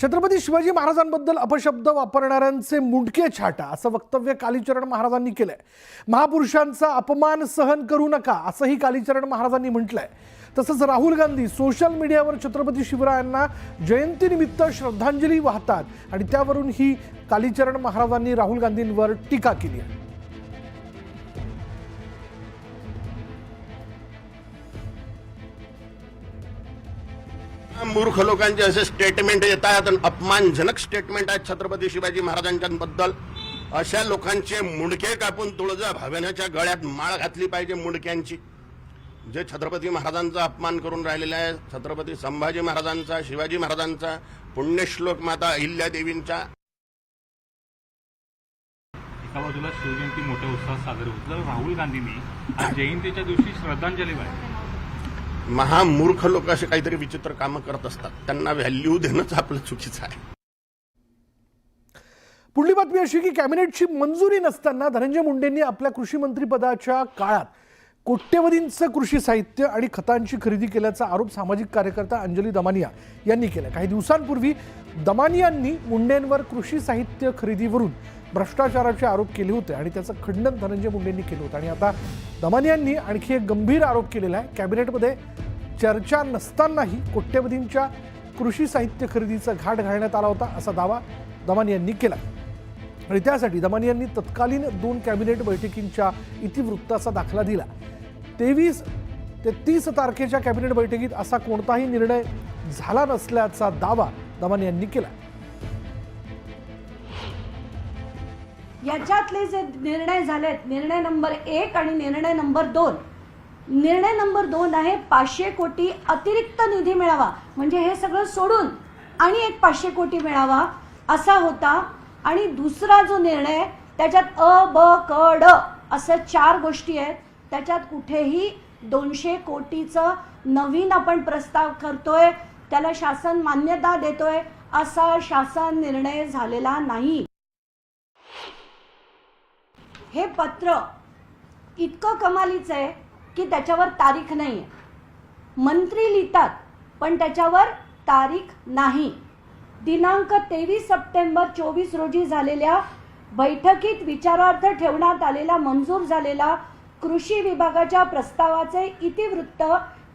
छत्रपती शिवाजी महाराजांबद्दल अपशब्द वापरणाऱ्यांचे मुंडके छाटा असं वक्तव्य कालीचरण महाराजांनी केलंय। महापुरुषांचा अपमान सहन करू नका असंही कालीचरण महाराजांनी म्हटलंय। तसंच राहुल गांधी सोशल मीडियावर छत्रपती शिवरायांना जयंतीनिमित्त श्रद्धांजली वाहतात आणि त्यावरून ही कालीचरण महाराजांनी राहुल गांधींवर टीका केली आहे। मूर्ख लोकांचे असे स्टेटमेंट येतात, अपमानजनक स्टेटमेंट आहेत छत्रपती शिवाजी महाराजांच्याबद्दल। अशा लोकांचे मुंडके कापून तुळजा भावनाच्या गळ्यात माळ घातली पाहिजे मुंडक्यांची, जे छत्रपती महाराजांचा अपमान करून राहिलेला आहे। छत्रपती संभाजी महाराजांचा, शिवाजी महाराजांचा, पुण्यश्लोक माता अहिल्यादेवींचा। एका बाजूला शिवजयंती मोठ्या उत्साहात साजरी होत, तर राहुल गांधींनी आज जयंतीच्या दिवशी श्रद्धांजली वाहिली। महामूर्ख लोक असे काहीतरी विचित्र कामं करत असतात, त्यांना व्हॅल्यू देणंच आपलं चुकीचं आहे। पुढली बातमी अशी की कॅबिनेटची मंजुरी नसताना धनंजय मुंडेंनी आपल्या कृषी मंत्री पदाच्या काळात कोट्यवधींचं कृषी साहित्य आणि खतांची खरेदी केल्याचा आरोप सामाजिक कार्यकर्ता अंजली दमानिया यांनी केला। काही दिवसांपूर्वी दमानियांनी मुंडेंवर कृषी साहित्य खरेदीवरून भ्रष्टाचाराचे आरोप केले होते आणि त्याचं खंडन धनंजय मुंडेंनी केलं होतं आणि आता दमानियांनी आणखी एक गंभीर आरोप केलेला आहे। कॅबिनेटमध्ये चर्चा नसतानाही कोट्यवधींच्या कृषी साहित्य खरेदीचा घाट घालण्यात आला होता असा दावा दमानियांनी केला आणि त्यासाठी दमानियांनी तत्कालीन 2 कॅबिनेट बैठकींच्या इतिवृत्ताचा दाखला दिला। 23 ते 30 तारखेच्या कॅबिनेट बैठकीत असा कोणताही निर्णय झाला नसल्याचा दावा दमानियांनी केला। याच्यातले जे निर्णय झालेत, निर्णय नंबर 1 आणि निर्णय नंबर 2, निर्णय नंबर 2 आहे 500 कोटी अतिरिक्त निधी मिळावा, म्हणजे हे सगळं सोडून आणि एक 500 कोटी मिळावा असा होता। आणि दुसरा जो निर्णय त्याच्यात अ ब क ड असं 4 गोष्टी आहेत, त्याच्यात कुठेही 200 कोटीचं नवीन आपण प्रस्ताव करतोय, त्याला शासन मान्यता देतोय असा शासन निर्णय झालेला नाही। हे पत्र इतकं कमालीचं आहे की त्याच्यावर तारीख नाही आहे। मंत्री लिहितात पण त्याच्यावर तारीख नाही। दिनांक 23 सप्टेंबर 24 रोजी झालेल्या बैठकीत विचारार्थ ठेवण्यात आलेला मंजूर झालेला कृषी विभागाच्या प्रस्तावाचे इतिवृत्त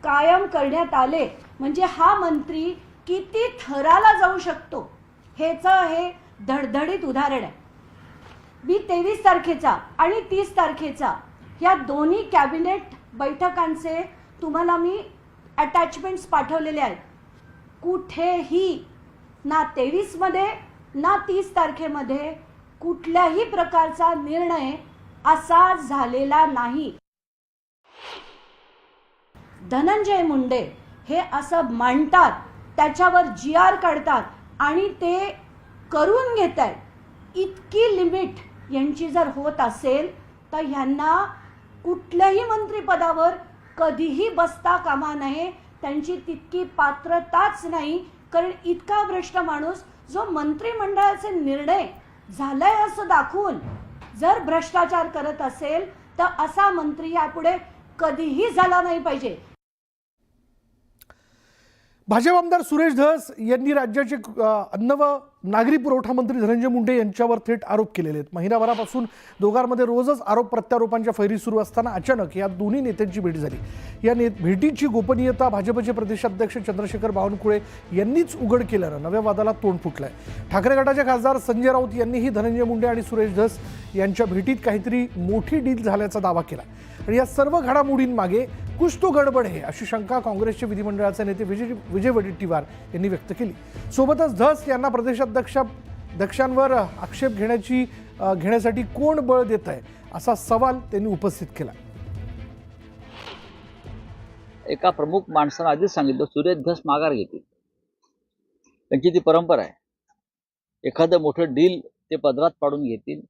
कायम करण्यात आले, म्हणजे हा मंत्री किती थराला जाऊ शकतो हेचं हे धडधडीत उदाहरण आहे। मी 23 तारखेचा आणि 30 तारखेचा या दोन्ही कॅबिनेट बैठकांचे तुम्हाला मी अटॅचमेंट्स पाठवलेले आहेत। कुठेही ना 23 मध्ये ना 30 तारखेमध्ये कुठल्याही प्रकारचा निर्णय असा झालेला नाही। धनंजय मुंडे हे असं मांडतात, त्याच्यावर GR काढतात आणि ते करून घेत आहेत। इतकी लिमिट यांची जर होत असेल तर ह्यांना कुठल्याही मंत्रिपदावर कधीही बसता कामा नये, त्यांची तितकी पात्रताच नाही। कारण इतका भ्रष्ट माणूस जो मंत्रिमंडळाचे निर्णय झालाय असं दाखवून जर भ्रष्टाचार करत असेल तर असा मंत्री यापुढे कधीही झाला नाही पाहिजे। भाजप आमदार सुरेश धस यांनी राज्याचे अन्न व नागरी पुरवठा मंत्री धनंजय मुंडे यांच्यावर थेट आरोप केलेले आहेत। महिनाभरापासून दोघांमध्ये रोजच आरोप प्रत्यारोपांच्या फैरी सुरू असताना अचानक या दोन्ही नेत्यांची भेट झाली। या भेटीची गोपनीयता भाजपचे प्रदेशाध्यक्ष चंद्रशेखर बावनकुळे यांनीच उघड केल्यानं नव्या वादाला तोंड फुटलंय। ठाकरे गटाचे खासदार संजय राऊत यांनीही धनंजय मुंडे आणि सुरेश धस यांच्या भेटीत काहीतरी मोठी डील झाल्याचा दावा केला आणि या सर्व घडामोडींमागे कुछ तो गडबड आहे अशी शंका काँग्रेसचे विधिमंडळाचे नेते विजय वडेट्टीवार यांनी व्यक्त केली। सोबतच धस यांना प्रदेशाध्यक्षांवर आक्षेप घेण्यासाठी कोण बळ देत आहे असा सवाल त्यांनी उपस्थित केला। एका प्रमुख माणसानं आधीच सांगितलं सुरेश धस माघार घेतील, त्यांची ती परंपरा आहे। एखादं मोठं डील ते पदरात पाडून घेतील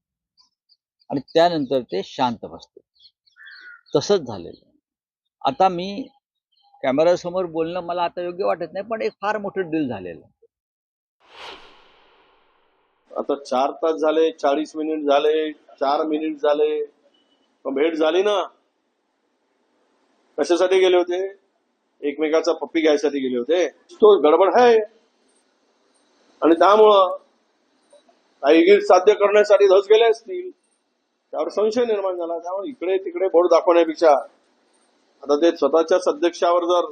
आणि त्यानंतर ते शांत बसतील। तसंच झालेलं। आता मी कॅमेऱ्यासमोर बोलणं मला आता योग्य वाटत नाही, पण एक फार मोठं डील झालेलं। आता 4 तास झाले, 40 मिनिट झाले, 4 मिनिट झाले, पण भेट झाली ना। कशासाठी गेले होते? एकमेकाचा पप्पी घ्यायसाठी गेले होते। तो गडबड आहे। आणि त्यामुळं काही साध्य करण्यासाठी धस गेले असतील, त्यावर संशय निर्माण झाला. त्यामुळे इकडे तिकडे बोट दाखवण्यापेक्षा आता ते स्वतःच्याच अध्यक्षावर जर,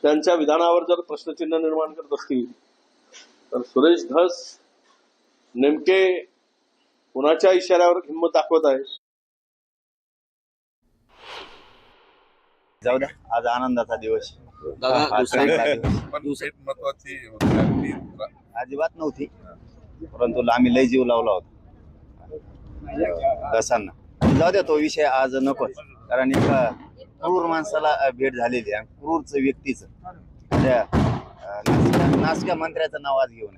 त्यांच्या विधानावर जर प्रश्नचिन्ह निर्माण करत असतील तर सुरेश धस नेमके कुणाच्या इशाऱ्यावर हिंमत दाखवत आहे? जाऊ द्या, आज आनंदाचा दिवस. महत्वाची अजिबात नव्हती, परंतु आम्ही लय जीव लावला होता दसांना. जाऊ द्या, तो विषय आज नकोच, कारण एका क्रूर माणसाला भेट झालेली आहे. क्रूरच व्यक्तीच त्या नासक्या मंत्र्याचं नाव आज घेऊन.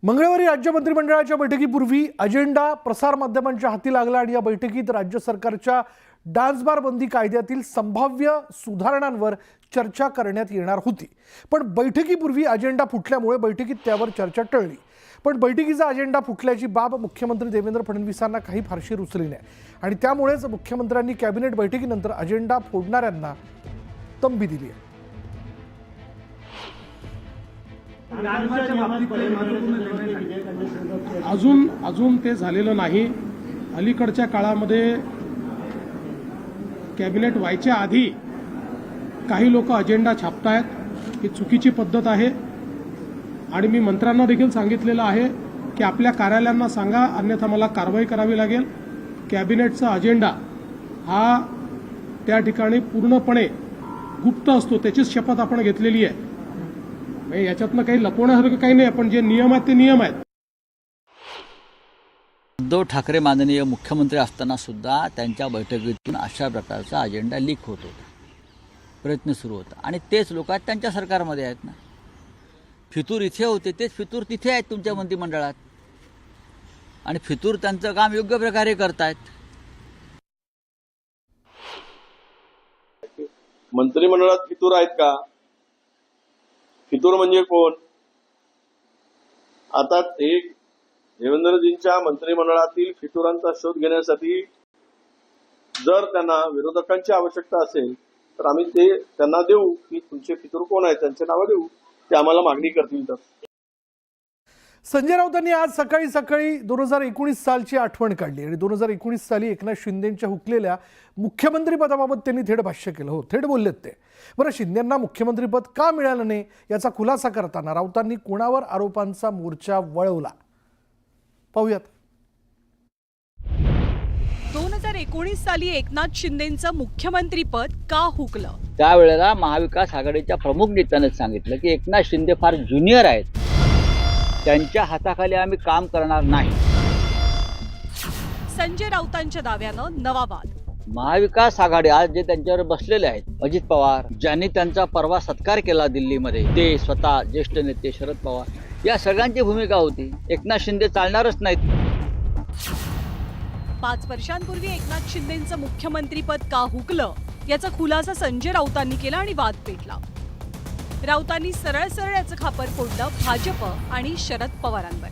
मंगळवारी राज्य मंत्रिमंडळाच्या बैठकीपूर्वी अजेंडा प्रसारमाध्यमांच्या हाती लागला आणि या बैठकीत राज्य सरकारच्या डान्सबार बंदी कायद्यातील संभाव्य सुधारणांवर चर्चा करण्यात येणार होती. पण बैठकीपूर्वी अजेंडा फुटल्यामुळे बैठकीत त्यावर चर्चा टळली. पण बैठकीचा अजेंडा फुटल्याची बाब मुख्यमंत्री देवेंद्र फडणवीसांना काही फारशी रुचली नाही आणि त्यामुळेच मुख्यमंत्र्यांनी कॅबिनेट बैठकीनंतर अजेंडा फोडणाऱ्यांना तंबी दिली आहे. अजून ते झालेलं नाही. अलीकडच्या काळामध्ये कॅबिनेट व्हायच्या आधी काही लोक अजेंडा छापतायत. ही चुकीची पद्धत आहे आणि मी मंत्र्यांना देखील सांगितलेलं आहे की आपल्या कार्यालयांना सांगा, अन्यथा मला कारवाई करावी लागेल. कॅबिनेटचा अजेंडा हा त्या ठिकाणी पूर्णपणे गुप्त असतो, त्याचीच शपथ आपण घेतलेली आहे. याच्यातनं काही लपवण्यासारखं काही नाही, पण जे नियम आहेत ते नियम आहेत. उद्धव ठाकरे माननीय मुख्यमंत्री असताना सुद्धा त्यांच्या बैठकीतून अशा प्रकारचा अजेंडा लीक होत होता, प्रयत्न सुरू होता. आणि तेच लोक आहेत त्यांच्या सरकारमध्ये आहेत ना. फितूर इथे होते, तेच फितूर तिथे आहेत तुमच्या मंत्रिमंडळात आणि फितूर त्यांचं काम योग्य प्रकारे करतायत. मंत्रिमंडळात फितूर आहेत का? फितूर म्हणजे कोण? आता एक देवेंद्रजींच्या मंत्रिमंडळातील फितुरांचा शोध घेण्यासाठी जर त्यांना विरोधकांची आवश्यकता असेल तर आम्ही ते त्यांना देऊ की तुमचे फितूर कोण आहेत, त्यांचे नावं देऊ, ते आम्हाला मागणी करतील. तर संजय राऊतांनी आज सकाळी 2019 सालची आठवण काढली आणि 2019 साली एकनाथ शिंदेंच्या हुकलेल्या मुख्यमंत्रीपदाबाबत त्यांनी थेट भाष्य केलं. हो, थेट बोललेत ते. बरं, शिंदेंना मुख्यमंत्रीपद का मिळालं नाही याचा खुलासा करताना राऊतांनी कोणावर आरोपांचा मोर्चा वळवला पाहूयात. 2019 साली एकनाथ शिंदेंचं मुख्यमंत्रीपद का हुकलं? त्यावेळेला महाविकास आघाडीच्या प्रमुख नेत्याने सांगितलं की एकनाथ शिंदे फार ज्युनियर आहेत, त्यांच्या हाताखाली आम्ही काम करणार नाही. संजय राऊतांच्या दाव्यानं नवा वाद. महाविकास आघाडी आज जे त्यांच्यावर बसलेले आहेत, अजित पवार, ज्यांनी त्यांचा परवा सत्कार केला दिल्लीमध्ये, ते स्वतः ज्येष्ठ नेते शरद पवार, या सगळ्यांची भूमिका होती एकनाथ शिंदे चालणारच नाहीत. 5 वर्षांपूर्वी एकनाथ शिंदेंचं मुख्यमंत्रीपद का हुकलं याचा खुलासा संजय राऊतांनी केला आणि वाद पेटला. राऊतांनी सरळ याचं खापर फोडलं भाजप आणि शरद पवारांवर.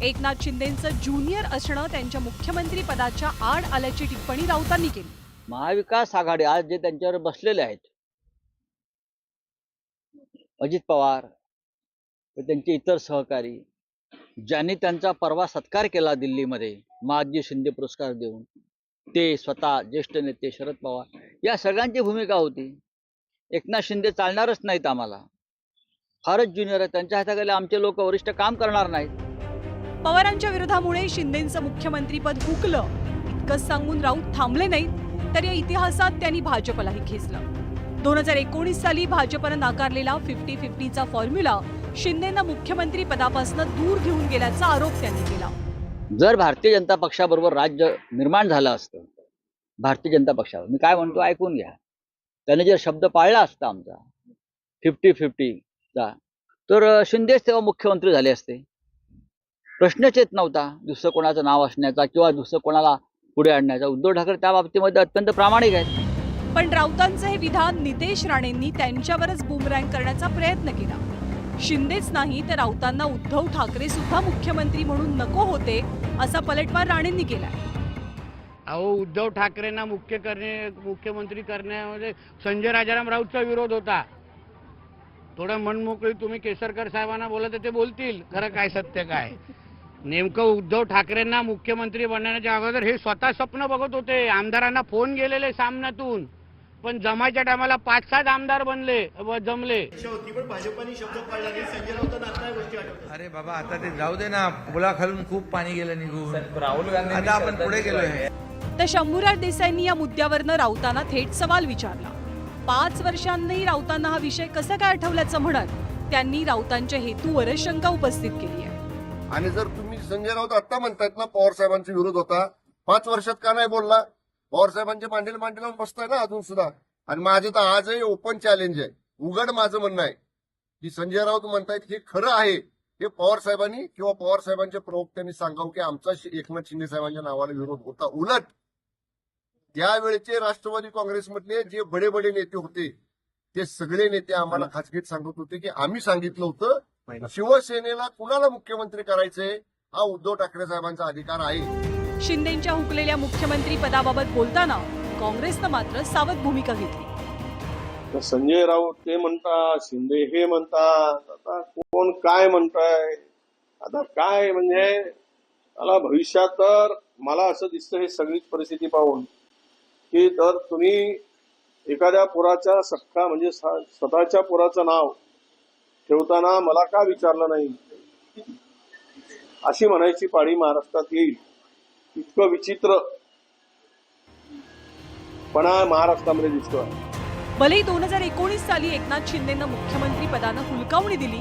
एकनाथ शिंदेंचं ज्युनियर असणं त्यांच्या मुख्यमंत्री पदाच्या आड आल्याची टिप्पणी राऊतांनी केली. महाविकास आघाडी आज जे त्यांच्यावर बसलेले आहेत, अजित पवार व त्यांचे इतर सहकारी, ज्यांनी त्यांचा परवा सत्कार केला दिल्लीमध्ये महाजी शिंदे पुरस्कार देऊन, ते स्वतः ज्येष्ठ नेते शरद पवार, या सगळ्यांची भूमिका होती एकनाथ शिंदे चालणारच नाहीत, आम्हाला फारच ज्युनियर आहे, त्यांच्या हाताखाली आमचे लोक वरिष्ठ काम करणार नाहीत. पवारांच्या विरोधामुळे शिंदेंचं मुख्यमंत्रीपद हुकलं इतकंच सांगून राऊत थांबले नाहीत, तर या इतिहासात त्यांनी भाजपलाही खेचलं. 2019 साली भाजपनं नाकारलेला 50-50चा फॉर्म्युला शिंदेंना मुख्यमंत्री पदापासून दूर घेऊन गेल्याचा आरोप त्यांनी केला. जर भारतीय जनता पक्षाबरोबर राज्य निर्माण झालं असतं, भारतीय जनता पक्षावर, मी काय म्हणतो ऐकून घ्या, त्याने जर शब्द पाळला असता आमचा 50-50चा, तर शिंदेच तेव्हा मुख्यमंत्री झाले असते. प्रश्नच येत नव्हता दुसरं कोणाचं नाव असण्याचा किंवा दुसरं कोणाला पुढे आणण्याचा. उद्धव ठाकरे त्या बाबतीमध्ये अत्यंत प्रामाणिक आहेत. पण राऊतांचं हे विधान नितेश राणेंनी त्यांच्यावरच बूमरँग करण्याचा प्रयत्न केला. शिंदेच नाही तर राऊतांना उद्धव ठाकरे सुद्धा मुख्यमंत्री म्हणून नको होते असा पलटवार राणेंनी केलाय. अहो, उद्धव ठाकरेंना मुख्यमंत्री करण्यामध्ये संजय राजाराम राऊतचा विरोध होता. थोडं मनमोकळी तुम्ही केसरकर साहेबांना बोलत ते बोलतील खरं काय सत्य काय. नेमकं उद्धव ठाकरेंना मुख्यमंत्री बनण्याच्या अगोदर हे स्वतः स्वप्न बघत होते. आमदारांना फोन गेलेले सामन्यातून, पण जमायच्या टायमाला 5-7 आमदार बनले व जमले. अरे बाबा आता ते जाऊ दे ना, पुलाखालून खूप पाणी गेलं निघून. राहुल गांधी आता आपण पुढे गेलोय. तर शंभूराज देसाईंनी या मुद्द्यावरनं राऊतांना थेट सवाल विचारला. 5 वर्षांनी राऊतांना हा विषय कसा काय आठवल्याचं म्हणत त्यांनी राऊतांच्या हेतूवर शंका उपस्थित केली आहे. आणि जर तुम्ही संजय राऊत आता म्हणतायत ना पवार साहेबांचा विरोध होता, 5 वर्षात का नाही बोलला? पवार साहेबांचे मांडीला मांडी लावून बसताय ना अजून सुद्धा. आणि माझं तर आजही ओपन चॅलेंज आहे, उघड माझं म्हणणं आहे की संजय राऊत म्हणतायत हे खरं आहे, हे पवार साहेबांनी किंवा पवार साहेबांच्या प्रवक्त्यांनी सांगावं की आमचा एकनाथ शिंदे साहेबांच्या नावाला विरोध होता. उलट त्यावेळेचे राष्ट्रवादी काँग्रेसमधले जे बडे बडे नेते होते ते सगळे नेते आम्हाला खासगीत सांगत होते की आम्ही सांगितलं होतं शिवसेनेला कुणाला मुख्यमंत्री करायचंय हा उद्धव ठाकरे साहेबांचा अधिकार आहे. शिंदेंच्या हुकलेल्या मुख्यमंत्री पदाबाबत बोलताना काँग्रेसनं मात्र सावध भूमिका घेतली. संजय राऊत ते म्हणतात, शिंदे हे म्हणतात, आता कोण काय म्हणताय, आता काय म्हणजे मला भविष्यात तर मला असं दिसतं हे सगळीच परिस्थिती पाहून की तर तुम्ही एखाद्या पुराच्या सख्खा म्हणजे स्वतःच्या पुराचं नाव ठेवताना मला का विचारलं नाही अशी म्हणायची पाळी महाराष्ट्रात येईल. इतकं विचित्र पणा महाराष्ट्रामध्ये दिसतोय. भलेही 2019 साली एकनाथ शिंदेंना मुख्यमंत्री पदानं हुलकावणी दिली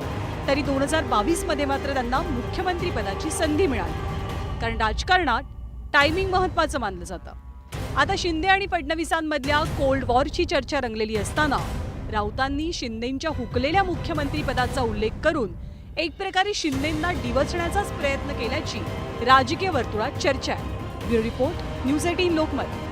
तरी 2022 मध्ये मात्र त्यांना मुख्यमंत्री पदाची संधी मिळाली. कारण राजकारणात टायमिंग महत्वाचं मानलं जातं. आता शिंदे आणि फडणवीसांमधल्या कोल्ड वॉरची चर्चा रंगलेली असताना राऊतांनी शिंदेंच्या हुकलेल्या मुख्यमंत्री पदाचा उल्लेख करून एक प्रकारे शिंदेंना डिवचण्याचाच प्रयत्न केल्याची राजकीय वर्तुळात चर्चा आहे. Bureau report, news 18 Lokmat.